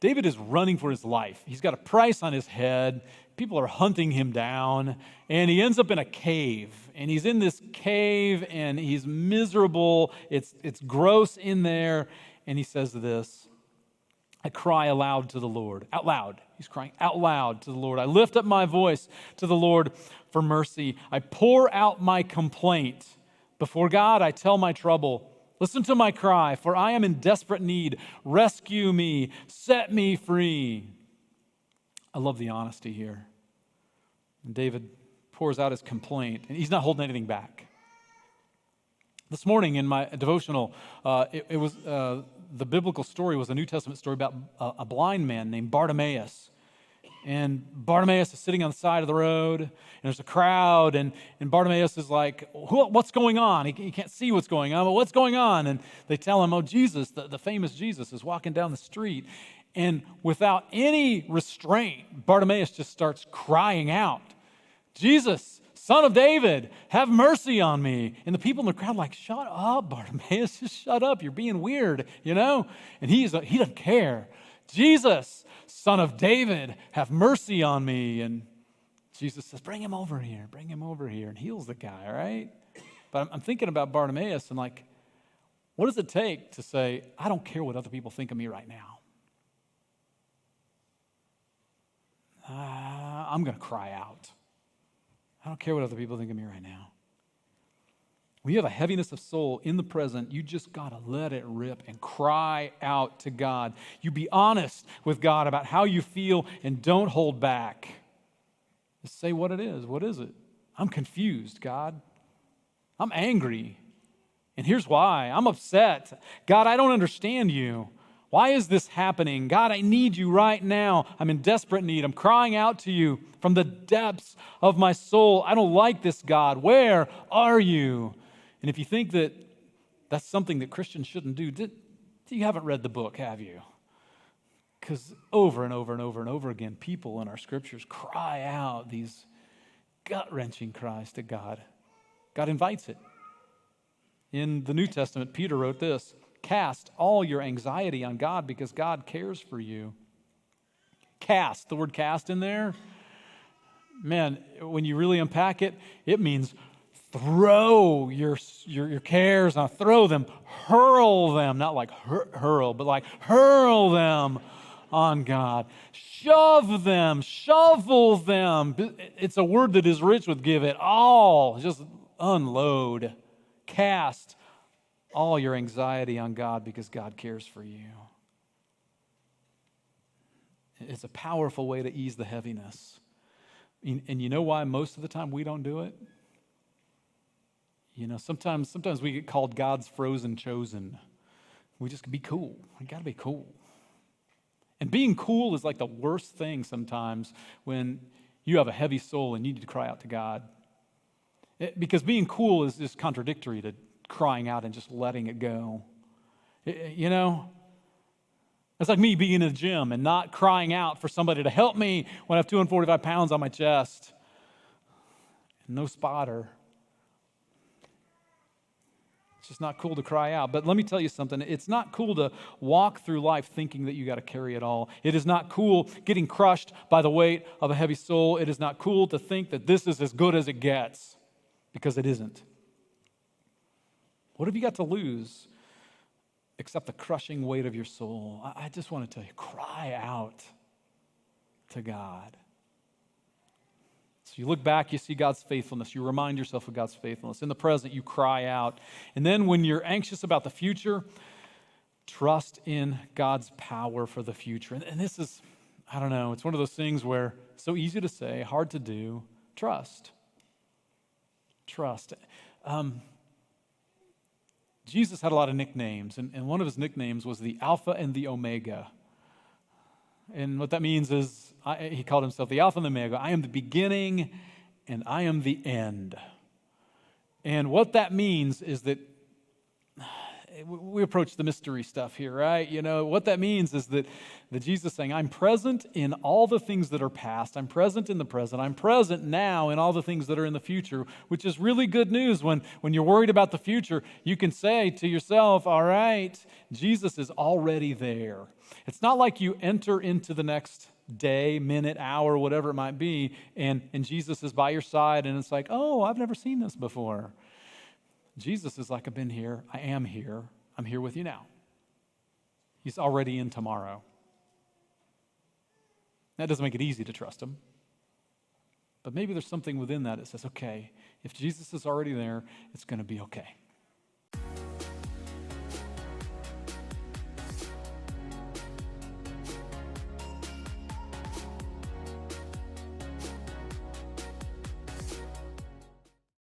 David is running for his life. He's got a price on his head. People are hunting him down, and he ends up in a cave. And he's in this cave, and he's miserable. It's gross in there. And he says this, I cry aloud to the Lord. Out loud. He's crying out loud to the Lord. I lift up my voice to the Lord for mercy. I pour out my complaint. Before God, I tell my trouble. Listen to my cry, for I am in desperate need. Rescue me. Set me free. I love the honesty here. And David pours out his complaint, and he's not holding anything back. This morning in my devotional, it was the biblical story was a New Testament story about a blind man named Bartimaeus. And Bartimaeus is sitting on the side of the road, and there's a crowd, and Bartimaeus is like, what's going on? He can't see what's going on, but what's going on? And they tell him, Jesus, the famous Jesus, is walking down the street. And without any restraint, Bartimaeus just starts crying out, Jesus, Son of David, have mercy on me. And the people in the crowd are like, shut up, Bartimaeus, just shut up. You're being weird, And he doesn't care. Jesus, Son of David, have mercy on me. And Jesus says, bring him over here, and heals the guy, right? But I'm thinking about Bartimaeus and like, what does it take to say, I don't care what other people think of me right now? I'm going to cry out. I don't care what other people think of me right now. When you have a heaviness of soul in the present, you just got to let it rip and cry out to God. You be honest with God about how you feel and don't hold back. Just say what it is. What is it? I'm confused, God. I'm angry. And here's why. I'm upset. God, I don't understand you. Why is this happening? God, I need you right now. I'm in desperate need. I'm crying out to you from the depths of my soul. I don't like this, God. Where are you? And if you think that that's something that Christians shouldn't do, you haven't read the book, have you? Because over and over and over and over again, people in our scriptures cry out these gut-wrenching cries to God. God invites it. In the New Testament, Peter wrote this, cast all your anxiety on God because God cares for you. Cast, the word cast in there, man, when you really unpack it, it means throw your cares on, throw them, hurl them, not like hurl, but like hurl them on God. Shove them, shovel them. It's a word that is rich with give it all. Just unload. Cast all your anxiety on God because God cares for you. It's a powerful way to ease the heaviness. And you know why most of the time we don't do it? Sometimes we get called God's frozen chosen. We just be cool. We got to be cool. And being cool is like the worst thing sometimes when you have a heavy soul and you need to cry out to God. Because being cool is just contradictory to crying out and just letting it go. It's like me being in the gym and not crying out for somebody to help me when I have 245 pounds on my chest. No spotter. It's just not cool to cry out. But let me tell you something. It's not cool to walk through life thinking that you got to carry it all. It is not cool getting crushed by the weight of a heavy soul. It is not cool to think that this is as good as it gets, because it isn't. What have you got to lose except the crushing weight of your soul? I just want to tell you, cry out to God. So you look back, you see God's faithfulness. You remind yourself of God's faithfulness. In the present, you cry out. And then when you're anxious about the future, trust in God's power for the future. And this is, I don't know, it's one of those things where it's so easy to say, hard to do. Trust. Trust. Jesus had a lot of nicknames, and one of his nicknames was the Alpha and the Omega. And what that means is he called himself the Alpha and the Omega. I am the beginning and I am the end. And what that means is that we approach the mystery stuff here, right? What that means is that Jesus is saying, I'm present in all the things that are past. I'm present in the present. I'm present now in all the things that are in the future, which is really good news. When you're worried about the future, you can say to yourself, all right, Jesus is already there. It's not like you enter into the next day, minute, hour, whatever it might be, and Jesus is by your side, and it's like, oh, I've never seen this before. Jesus is like, I've been here, I am here, I'm here with you now. He's already in tomorrow. That doesn't make it easy to trust him. But maybe there's something within that says, okay, if Jesus is already there, it's going to be okay.